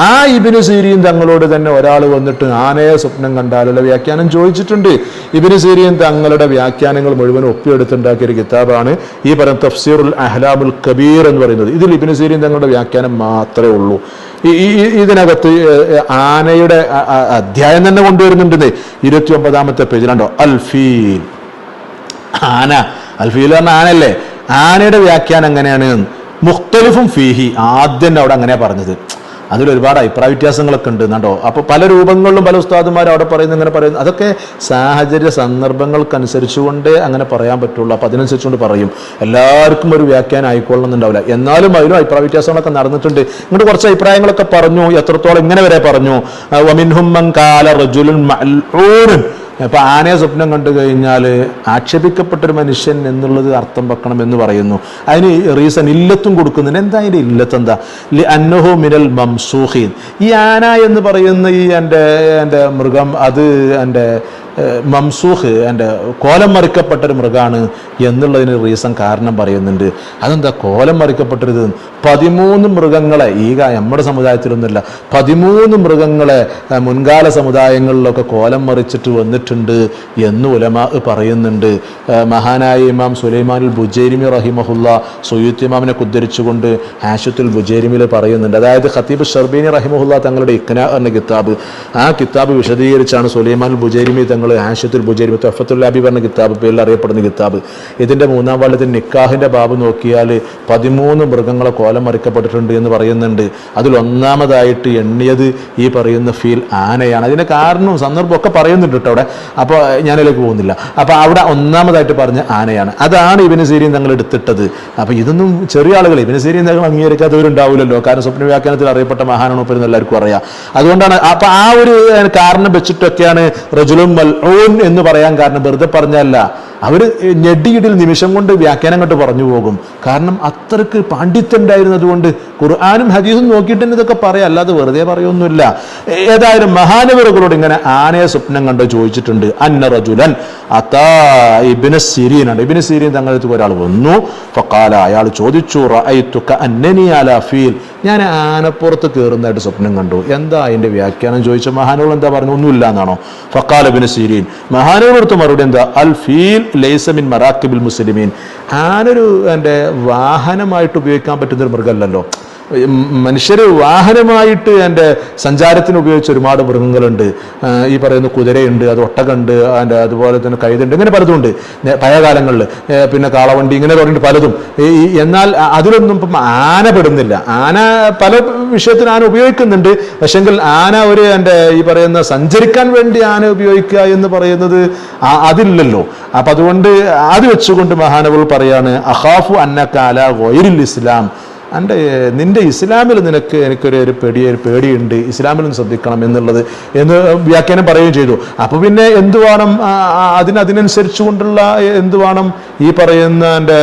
ആ ഇബ്നു സിരീൻ തങ്ങളോട് തന്നെ ഒരാൾ വന്നിട്ട് ആനയെ സ്വപ്നം കണ്ടാലുള്ള വ്യാഖ്യാനം ചോദിച്ചിട്ടുണ്ട്. ഇബ്നു സിരീൻ തങ്ങളുടെ വ്യാഖ്യാനങ്ങൾ മുഴുവൻ ഒപ്പിയെടുത്തുണ്ടാക്കിയ ഒരു കിതാബാണ് ഈ പറയുന്ന തഫ്സീറുൽ അഹ്ലാമുൽ കബീർ എന്ന് പറയുന്നത്. ഇതിൽ ഇബ്നു സിരീൻ തങ്ങളുടെ വ്യാഖ്യാനം മാത്രമേ ഉള്ളൂ. ഇതിനകത്ത് ആനയുടെ അധ്യായം തന്നെ കൊണ്ടുവരുന്നുണ്ടെന്ന് 29-ാമത്തെ പേജിലുണ്ടോ അൽഫീൽ. ആന, അൽഫീൽ പറഞ്ഞ ആനല്ലേ, ആനയുടെ വ്യാഖ്യാനം എങ്ങനെയാണ്? മുഖ്തലിഫും ഫീഹി, ആദ്യം അവിടെ അങ്ങനെ പറഞ്ഞത്. അതിലൊരുപാട് അഭിപ്രായ വ്യത്യാസങ്ങളൊക്കെ ഉണ്ട് കേട്ടോ. അപ്പോൾ പല രൂപങ്ങളിലും പല ഉസ്താദുമാരും അവിടെ പറയുന്നു, ഇങ്ങനെ പറയുന്നു. അതൊക്കെ സാഹചര്യ സന്ദർഭങ്ങൾക്കനുസരിച്ചുകൊണ്ട് അങ്ങനെ പറയാൻ പറ്റുള്ളൂ. അപ്പോൾ അതിനനുസരിച്ചുകൊണ്ട് പറയും. എല്ലാവർക്കും ഒരു വ്യാഖ്യാനം ആയിക്കൊള്ളണമെന്നുണ്ടാവില്ല. എന്നാലും അതിലും അഭിപ്രായ വ്യത്യാസങ്ങളൊക്കെ നടന്നിട്ടുണ്ട്. ഇങ്ങോട്ട് കുറച്ച് അഭിപ്രായങ്ങളൊക്കെ പറഞ്ഞു. എത്രത്തോളം ഇങ്ങനെ വരെ പറഞ്ഞു, വമിൻഹും മൻ ഖാല റജുലുൻ മൽഊൻ. അപ്പൊ ആനയെ സ്വപ്നം കണ്ടു കഴിഞ്ഞാൽ ആക്ഷേപിക്കപ്പെട്ടൊരു മനുഷ്യൻ എന്നുള്ളത് അർത്ഥം വെക്കണം എന്ന് പറയുന്നു. അതിന് റീസൺ ഇല്ലത്തും കൊടുക്കുന്നുണ്ട്. എന്താ അതിൻ്റെ ഇല്ലത്ത്? എന്താ? ലി അന്നഹു മിനൽ മംസൂഖീൻ. ഈ ആന എന്ന് പറയുന്ന ഈ എൻ്റെ മൃഗം, അത് എൻ്റെ മംസൂഖ്, എൻ്റെ കോലം മറിക്കപ്പെട്ടൊരു മൃഗമാണ് എന്നുള്ളതിന് റീസൺ കാരണം പറയുന്നുണ്ട്. അതെന്താ കോലം മറിക്കപ്പെട്ടത്? 13 മൃഗങ്ങളെ, നമ്മുടെ സമുദായത്തിലൊന്നുമില്ല, 13 മൃഗങ്ങളെ മുൻകാല സമുദായങ്ങളിലൊക്കെ കോലം മറിച്ചിട്ട് വന്നിട്ടുണ്ട് എന്ന് ഉലമാ പറയുന്നുണ്ട്. മഹാനായ ഇമാം സുലൈമാനുൽ ബുജൈരിമി റഹിമഹുല്ലാ സുയൂത്തി ഇമാമിനെ ഉദ്ധരിച്ചുകൊണ്ട് ഹാഷിത്തുൽ ബുജൈരിമിൽ പറയുന്നുണ്ട്. അതായത് ഖതീബ് ഷർബീനി റഹിമഹുല്ലാ തങ്ങളുടെ ഇഖ്നാ എന്ന കിതാബ്, ആ കിതാബ് വിശദീകരിച്ചാണ് സുലൈമാനുൽ ബുജൈരിമി തങ്ങൾ ഹാഷിത്തുൽ ബുജൈരിമി തുഹ്ഫത്തുൽ അബീബ് എന്ന കിതാബ് പേരിൽ അറിയപ്പെടുന്ന കിതാബ്. ഇതിന്റെ 3-ാം വാള്യത്തിൽ നിക്കാഹിന്റെ ബാബ് നോക്കിയാൽ 13 മൃഗങ്ങളെ കോലം മറിക്കപ്പെട്ടിട്ടുണ്ട് എന്ന് പറയുന്നുണ്ട്. അതിൽ ഒന്നാമതായിട്ട് എണ്ണിയത് ഈ പറയുന്ന ഫീൽ ആനയാണ്. അതിന്റെ കാരണവും സന്ദർഭവും ഒക്കെ പറയുന്നുണ്ട് കേട്ടോ അവിടെ. അപ്പോൾ ഞാനിലേക്ക് പോകുന്നില്ല. അപ്പോൾ അവിടെ ഒന്നാമതായിട്ട് പറഞ്ഞ ആനയാണ്. അതാണ് ഇബ്നു സിരീൻ തങ്ങൾ എടുത്തിട്ടത്. അപ്പോൾ ഇതൊന്നും ചെറിയ ആളുകൾ, ഇബ്നു സിരീൻ തങ്ങൾ അംഗീകരിക്കാത്തവരുണ്ടാവില്ലല്ലോ. കാരണം സ്വപ്ന വ്യാഖ്യാനത്തിൽ അറിയപ്പെട്ട മഹാനാണ് എന്ന് എല്ലാവർക്കും അറിയാം. അതുകൊണ്ടാണ് അപ്പോൾ ആ ഒരു കാരണം വെച്ചിട്ടൊക്കെയാണ് റജുലുൻ മൽഊൻ എന്ന് പറയാൻ കാരണം. വെറുതെ പറഞ്ഞല്ല, അവർ ഞെടിയിടിൽ നിമിഷം കൊണ്ട് വ്യാഖ്യാനം കണ്ട് പറഞ്ഞു പോകും. കാരണം അത്രക്ക് പാണ്ഡിത്യം ഉണ്ടായിരുന്നതുകൊണ്ട് ഖുർആനും ഹദീസും നോക്കിയിട്ട് തന്നെ ഇതൊക്കെ പറയാം, അല്ലാതെ വെറുതെ പറയൊന്നുമില്ല. ഏതായാലും മഹാനവറുകളോട് ഇങ്ങനെ ആനയെ സ്വപ്നം കണ്ട് ചോദിച്ചിട്ടുണ്ട്. അന്ന റജുലൻ അതാ ഇബ്നു സിരീൻ ആണ്. ഇബ്നു സിരീൻ തങ്ങൾക്ക് ഒരാൾ വന്നു. ഫഖാല, അയാൾ ചോദിച്ചു, റഅയ്തുക അന്നനി അലാ ഫീൽ, ഞാൻ ആനപ്പുറത്ത് കയറുന്നതായിട്ട് സ്വപ്നം കണ്ടു. എന്താ അതിന്റെ വ്യാഖ്യാനം ചോദിച്ച മഹാനവർ എന്താ പറഞ്ഞു? ഒന്നുമില്ല എന്നാണോ? ഫഖാല ഇബ്നു സിരീൻ, മഹാനവരുടെ മറുപടി എന്താ? അൽ ഫീൽ ലൈസ മിൻ മറാക്കിബിൽ മുസ്ലിമീൻ. ആനൊരു എൻ്റെ വാഹനമായിട്ട് ഉപയോഗിക്കാൻ പറ്റുന്നൊരു മൃഗമല്ലല്ലോ. മനുഷ്യർ വാഹനമായിട്ട് എൻ്റെ സഞ്ചാരത്തിന് ഉപയോഗിച്ച ഒരുപാട് മൃഗങ്ങളുണ്ട്. ഈ പറയുന്ന കുതിരയുണ്ട്, അത് ഒട്ടകമുണ്ട്, അതിൻ്റെ അതുപോലെ തന്നെ കഴുതുണ്ട്, ഇങ്ങനെ പലതും ഉണ്ട് പഴയ കാലങ്ങളിൽ. പിന്നെ കാളവണ്ടി, ഇങ്ങനെ പറഞ്ഞിട്ട് പലതും. എന്നാൽ അതിലൊന്നും ഇപ്പം ആന പെടുന്നില്ല. ആന പല വിഷയത്തിന് ആന ഉപയോഗിക്കുന്നുണ്ട്. പക്ഷെങ്കിൽ ആന എൻ്റെ ഈ പറയുന്ന സഞ്ചരിക്കാൻ വേണ്ടി ആന ഉപയോഗിക്കുക എന്ന് പറയുന്നത് അതില്ലല്ലോ. അപ്പം അതുകൊണ്ട് അത് വെച്ചുകൊണ്ട് മഹാനവർ പറയാണ്, അഖാഫു അന്നക അലാ ഗൈരിൽ ഇസ്ലാം, നിന്റെ ഇസ്ലാമിൽ എനിക്കൊരു പേടിയുണ്ട്, ഇസ്ലാമിൽ നിന്ന് ശ്രദ്ധിക്കണം എന്ന് വ്യാഖ്യാനം പറയുകയും ചെയ്തു. അപ്പൊ പിന്നെ എന്തു വേണം, അതിനനുസരിച്ചു കൊണ്ടുള്ള എന്തു വേണം, ഈ പറയുന്ന എൻ്റെ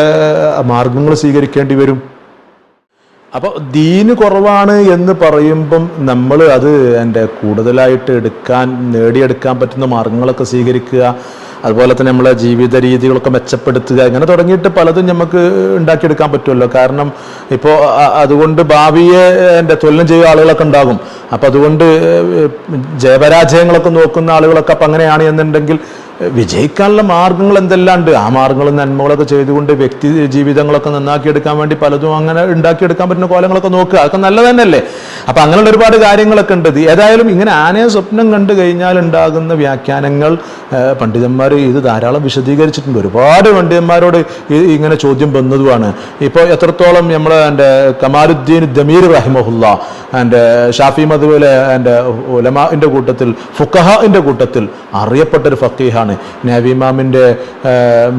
മാർഗങ്ങൾ സ്വീകരിക്കേണ്ടി വരും. അപ്പോൾ ദീന് കുറവാണ് എന്ന് പറയുമ്പം നമ്മൾ അത് കൂടുതലായിട്ട് നേടിയെടുക്കാൻ പറ്റുന്ന മാർഗങ്ങളൊക്കെ സ്വീകരിക്കുക, അതുപോലെ തന്നെ നമ്മളെ ജീവിത രീതികളൊക്കെ മെച്ചപ്പെടുത്തുക, ഇങ്ങനെ തുടങ്ങിയിട്ട് പലതും നമുക്ക് ഉണ്ടാക്കിയെടുക്കാൻ പറ്റുമല്ലോ. കാരണം ഇപ്പോൾ അതുകൊണ്ട് ഭാവിയെ തൊല്ലം ചെയ്യുന്ന ആളുകളൊക്കെ ഉണ്ടാകും. അപ്പം അതുകൊണ്ട് ജയപരാജയങ്ങളൊക്കെ നോക്കുന്ന ആളുകളൊക്കെ അപ്പം അങ്ങനെയാണ് എന്നുണ്ടെങ്കിൽ വിജയിക്കാനുള്ള മാർഗങ്ങൾ എന്തെല്ലാം ഉണ്ട്, ആ മാർഗങ്ങളും നന്മകളൊക്കെ ചെയ്തുകൊണ്ട് വ്യക്തി ജീവിതങ്ങളൊക്കെ നന്നാക്കിയെടുക്കാൻ വേണ്ടി പലതും അങ്ങനെ ഉണ്ടാക്കിയെടുക്കാൻ പറ്റുന്ന കോലങ്ങളൊക്കെ നോക്കുക, അതൊക്കെ നല്ലത് തന്നെയല്ലേ. അപ്പം അങ്ങനെയുള്ള ഒരുപാട് കാര്യങ്ങളൊക്കെ ഉണ്ട്. ഏതായാലും ഇങ്ങനെ ആനയെ സ്വപ്നം കണ്ടു കഴിഞ്ഞാൽ ഉണ്ടാകുന്ന വ്യാഖ്യാനങ്ങൾ പണ്ഡിതന്മാർ ഇത് ധാരാളം വിശദീകരിച്ചിട്ടുണ്ട്. ഒരുപാട് പണ്ഡിതന്മാരോട് ഇങ്ങനെ ചോദ്യം വന്നതുമാണ്. ഇപ്പോൾ എത്രത്തോളം നമ്മൾ കമാലുദ്ദീൻ ദമീർ റഹിമഹുല്ല ഷാഫി മദ്ഹബിലെ ഉലമാഇന്റെ കൂട്ടത്തിൽ ഫുഖഹാഇന്റെ കൂട്ടത്തിൽ അറിയപ്പെട്ടൊരു ഫഖീഹാണ്. നബി ഇമാമിന്റെ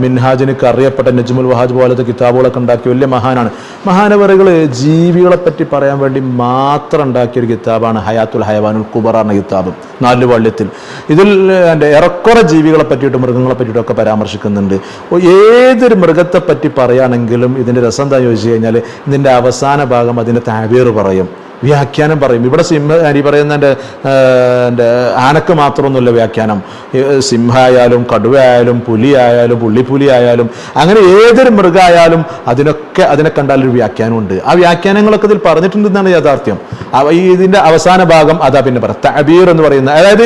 മിൻഹാജിനൊക്കെ അറിയപ്പെട്ട നജ്മുൽ വഹാജ് പോലത്തെ കിതാബുകളൊക്കെ ഉണ്ടാക്കിയ വലിയ മഹാനാണ്. മഹാനവറുകൾ ജീവികളെ പറ്റി പറയാൻ വേണ്ടി മാത്രം ഉണ്ടാക്കിയൊരു കിതാബാണ് ഹയാത്തുൽ ഹയവാനുൽ കുബറ എന്ന കിതാബ്, 4 വാള്യത്തിൽ. ഇതിൽ ഏറെക്കുറെ ജീവികളെ പറ്റിയിട്ട് മൃഗങ്ങളെ പറ്റിയിട്ടൊക്കെ പരാമർശിക്കുന്നുണ്ട്. ഏതൊരു മൃഗത്തെ പറ്റി പറയുകയാണെങ്കിലും ഇതിൻ്റെ രസം എന്താ ചോദിച്ചു കഴിഞ്ഞാൽ ഇതിൻ്റെ അവസാന ഭാഗം അതിൻ്റെ താബീർ പറയും, വ്യാഖ്യാനം പറയും. ഇവിടെ ഈ പറയുന്ന എൻ്റെ ആനക്ക് മാത്രമൊന്നുമില്ല വ്യാഖ്യാനം. സിംഹമായാലും കടുവയായാലും പുലിയായാലും പുള്ളിപ്പുലി ആയാലും അങ്ങനെ ഏതൊരു മൃഗമായാലും അതിനെ കണ്ടാലൊരു വ്യാഖ്യാനമുണ്ട്. ആ വ്യാഖ്യാനങ്ങളൊക്കെ ഇതിൽ പറഞ്ഞിട്ടുണ്ടെന്നാണ് യാഥാർത്ഥ്യം. ഇതിൻ്റെ അവസാന ഭാഗം അതാ പിന്നെ പറയാം, തഅബീർ എന്ന് പറയുന്നത്. അതായത്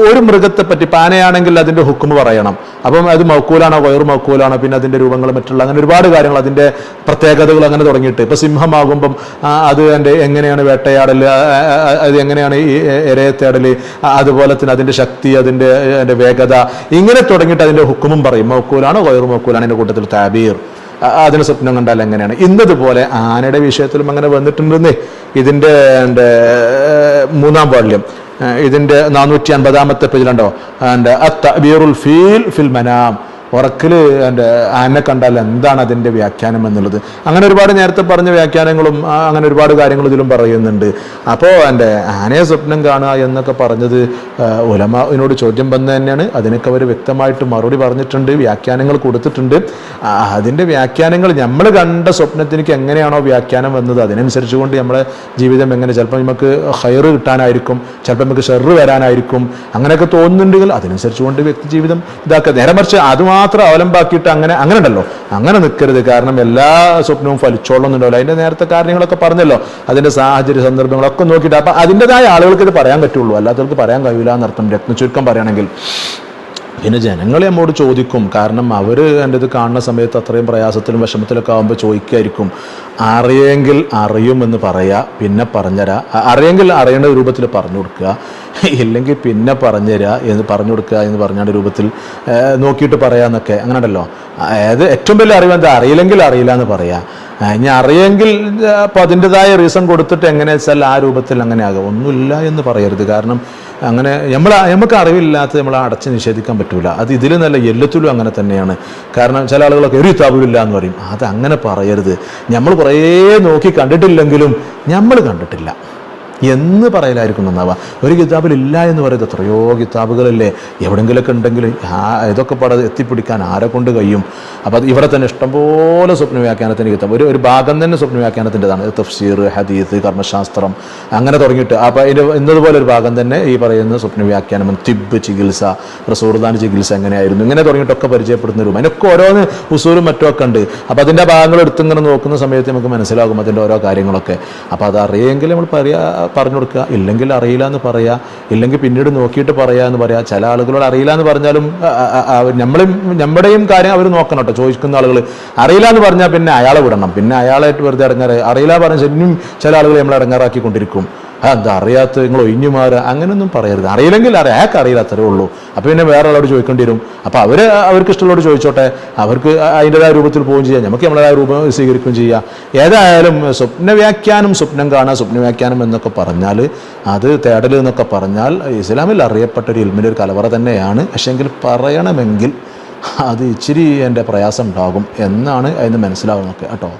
ഒരു മൃഗത്തെ പറ്റി ആനയാണെങ്കിൽ അതിൻ്റെ ഹുക്മ് പറയണം. അപ്പം അത് മൗക്കൂലാണോ ഗൈറു മൗക്കൂലാണോ, പിന്നെ അതിൻ്റെ രൂപങ്ങൾ മറ്റുള്ള അങ്ങനെ ഒരുപാട് കാര്യങ്ങൾ, അതിൻ്റെ പ്രത്യേകതകൾ അങ്ങനെ തുടങ്ങിയിട്ട്. ഇപ്പം സിംഹമാകുമ്പം അത് എങ്ങനെയാണ് വേട്ടയാടൽ, അത് എങ്ങനെയാണ് ഈ ഇരയെ തേടൽ, അതുപോലെ തന്നെ അതിൻ്റെ ശക്തി, അതിൻ്റെ വേഗത, ഇങ്ങനെ തുടങ്ങിയിട്ട് അതിൻ്റെ ഹുക്കുമും പറയും. മൗക്കൂലാണോ ഗൈറു മൗക്കൂലാണോ, അതിൻ്റെ കൂട്ടത്തിൽ താബീർ, അതിന് സ്വപ്നം കണ്ടാൽ എങ്ങനെയാണ്. ഇന്നതുപോലെ ആനയുടെ വിഷയത്തിലും അങ്ങനെ വന്നിട്ടുണ്ടെന്നേ. ഇതിൻ്റെ 3-ാം വാള്യം ഇതിൻ്റെ 450-ാമത്തെ പേജിലുണ്ടോ തഅബീറുൽ ഫീൽ ഫിൽ മനാം, ഉറക്കിൽ ആനെ കണ്ടാൽ എന്താണ് അതിൻ്റെ വ്യാഖ്യാനം എന്നുള്ളത്. അങ്ങനെ ഒരുപാട് നേരത്തെ പറഞ്ഞ വ്യാഖ്യാനങ്ങളും അങ്ങനെ ഒരുപാട് കാര്യങ്ങൾ ഇതിലും പറയുന്നുണ്ട്. അപ്പോൾ ആനയെ സ്വപ്നം കാണുക എന്നൊക്കെ പറഞ്ഞത് ഉലമാഇനോട് ചോദ്യം വന്നു തന്നെയാണ്. അതിനൊക്കെ അവർ വ്യക്തമായിട്ട് മറുപടി പറഞ്ഞിട്ടുണ്ട്, വ്യാഖ്യാനങ്ങൾ കൊടുത്തിട്ടുണ്ട്. അതിൻ്റെ വ്യാഖ്യാനങ്ങൾ നമ്മൾ കണ്ട സ്വപ്നത്തിനേക്ക് എങ്ങനെയാണോ വ്യാഖ്യാനം വന്നത് അതിനനുസരിച്ച് കൊണ്ട് നമ്മളെ ജീവിതം എങ്ങനെ, ചിലപ്പോൾ നമുക്ക് ഹൈറ് കിട്ടാനായിരിക്കും, ചിലപ്പോൾ നമുക്ക് ഷെറ് വരാനായിരിക്കും, അങ്ങനെയൊക്കെ തോന്നുന്നുണ്ടെങ്കിൽ അതനുസരിച്ച് കൊണ്ട് വ്യക്തി ജീവിതം ഇതാക്കുക. നേരെ മറിച്ച് അതുമാത്രം അവലംബാക്കിയിട്ട് അങ്ങനെ ഉണ്ടല്ലോ, അങ്ങനെ നിൽക്കരുത്. കാരണം എല്ലാ സ്വപ്നവും ഫലിച്ചോളണമെന്നുണ്ടല്ലോ. അതിൻ്റെ നേരത്തെ കാര്യങ്ങളൊക്കെ പറഞ്ഞല്ലോ, അതിൻ്റെ സാഹചര്യ സന്ദർഭങ്ങളൊക്കെ നോക്കിയിട്ട്. അപ്പം അതിൻ്റെതായ ആളുകൾക്ക് ഇത് പറയാൻ പറ്റുള്ളൂ, അല്ലാത്തവർക്ക് പറയാൻ കഴിയില്ല എന്നർത്ഥം. ചുരുക്കം പറയുകയാണെങ്കിൽ പിന്നെ ജനങ്ങൾ നമ്മോട് ചോദിക്കും. കാരണം അവർ ഇത് കാണുന്ന സമയത്ത് അത്രയും പ്രയാസത്തിലും വിഷമത്തിലൊക്കെ ആകുമ്പോൾ ചോദിക്കുമായിരിക്കും, അറിയെങ്കിൽ അറിയുമെന്ന് പറയുക, പിന്നെ പറഞ്ഞുതരാ, അറിയെങ്കിൽ അറിയേണ്ട രൂപത്തിൽ പറഞ്ഞു കൊടുക്കുക, ഇല്ലെങ്കിൽ പിന്നെ പറഞ്ഞുതരാ എന്ന് പറഞ്ഞു കൊടുക്കുക എന്ന് പറഞ്ഞ രൂപത്തിൽ നോക്കിയിട്ട് പറയാന്നൊക്കെ അങ്ങനെ ഉണ്ടല്ലോ. അതായത് ഏറ്റവും വലിയ അറിവ് എന്താ, അറിയില്ലെങ്കിൽ അറിയില്ല എന്ന് പറയാം. ഇനി അറിയെങ്കിൽ അപ്പോൾ അതിൻ്റെതായ റീസൺ കൊടുത്തിട്ട് എങ്ങനെ വെച്ചാൽ ആ രൂപത്തിൽ അങ്ങനെ ആകും. ഒന്നുമില്ല എന്ന് പറയരുത്. കാരണം അങ്ങനെ നമുക്ക് അറിവില്ലാത്ത നമ്മൾ അടച്ച് നിഷേധിക്കാൻ പറ്റൂല. അത് ഇതിൽ നല്ല എല്ലാത്തിലും അങ്ങനെ തന്നെയാണ്. കാരണം ചില ആളുകളൊക്കെ ഒരു കിതാബിലില്ല എന്ന് പറയും. അത് അങ്ങനെ പറയരുത്. നമ്മൾ കുറേ നോക്കി കണ്ടിട്ടില്ലെങ്കിലും നമ്മൾ കണ്ടിട്ടില്ല എന്ന് പറയലായിരിക്കും നന്നാവുക. ഒരു കിതാബിലില്ല എന്ന് പറയുന്നത് എത്രയോ കിതാബുകളല്ലേ, എവിടെയെങ്കിലുമൊക്കെ ഉണ്ടെങ്കിൽ ഇതൊക്കെ പടം എത്തിപ്പിടിക്കാൻ ആരെ കൊണ്ട് കഴിയും. അപ്പോൾ അത് ഇവിടെ തന്നെ ഇഷ്ടംപോലെ സ്വപ്ന വ്യാഖ്യാനത്തിൻ്റെ കിതാബ്, ഒരു ഭാഗം തന്നെ സ്വപ്ന വ്യാഖ്യാനത്തിൻ്റെതാണ്. തഫ്സീർ, ഹദീസ്, കർമ്മശാസ്ത്രം അങ്ങനെ തുടങ്ങിയിട്ട്. അപ്പോൾ ഇന്നതുപോലെ ഒരു ഭാഗം തന്നെ ഈ പറയുന്ന സ്വപ്ന വ്യാഖ്യാനം, തിബ് ചികിത്സ, റസൂലുള്ളാഹിന്റെ ചികിത്സ എങ്ങനെയായിരുന്നു, ഇങ്ങനെ തുടങ്ങിയിട്ടൊക്കെ പരിചയപ്പെടുന്ന രൂപം. അതിനൊക്കെ ഓരോന്ന് ഉസൂലും മറ്റുമൊക്കെ ഉണ്ട്. അപ്പോൾ അതിൻ്റെ ഭാഗങ്ങൾ എടുത്തിങ്ങനെ നോക്കുന്ന സമയത്ത് നമുക്ക് മനസ്സിലാകും അതിൻ്റെ ഓരോ കാര്യങ്ങളൊക്കെ. അപ്പോൾ അതറിയെങ്കിൽ നമ്മൾ പറഞ്ഞു കൊടുക്കുക, ഇല്ലെങ്കിൽ അറിയില്ല എന്ന് പറയുക, ഇല്ലെങ്കിൽ പിന്നീട് നോക്കിയിട്ട് പറയുക എന്ന് പറയുക. ചില ആളുകളോട് അറിയില്ല എന്ന് പറഞ്ഞാലും നമ്മുടെയും കാര്യം അവർ നോക്കണം കേട്ടോ. ചോദിക്കുന്ന ആളുകൾ അറിയില്ല എന്ന് പറഞ്ഞാൽ പിന്നെ അയാളെ വിടണം, പിന്നെ അയാളായിട്ട് വെറുതെ ഇറങ്ങാറ്. അറിയില്ല പറഞ്ഞാൽ ഇനിയും ചില ആളുകൾ നമ്മളെ ഇറങ്ങാറാക്കിക്കൊണ്ടിരിക്കും. എന്താ അറിയാത്ത നിങ്ങൾ ഒഴിഞ്ഞു മാറുക, അങ്ങനെയൊന്നും പറയരുത്. അറിയില്ലെങ്കിൽ അയാൾക്ക് അറിയില്ല, അത്രേ ഉള്ളൂ. അപ്പോൾ പിന്നെ വേറെ ആളോട് ചോദിക്കേണ്ടി വരും. അപ്പോൾ അവർക്ക് ഇഷ്ടമുള്ളവരോട് ചോദിച്ചോട്ടെ, അവർക്ക് അതിൻ്റെതായ രൂപത്തിൽ പോവുകയും ചെയ്യാം, നമുക്ക് നമ്മളതായ രൂപം സ്വീകരിക്കുകയും ചെയ്യാം. ഏതായാലും സ്വപ്നവ്യാഖ്യാനം, സ്വപ്നം കാണുക, സ്വപ്നവ്യാഖ്യാനം എന്നൊക്കെ പറഞ്ഞാൽ അത് തേടൽ എന്നൊക്കെ പറഞ്ഞാൽ ഇസ്ലാമിൽ അറിയപ്പെട്ട ഒരു ഇൽമിൻ്റെ ഒരു കലവറ തന്നെയാണ്. പക്ഷെങ്കിൽ പറയണമെങ്കിൽ അത് ഇച്ചിരി എൻ്റെ പ്രയാസം ഉണ്ടാകും എന്നാണ് അതിന് മനസ്സിലാവുന്നതൊക്കെ കേട്ടോ.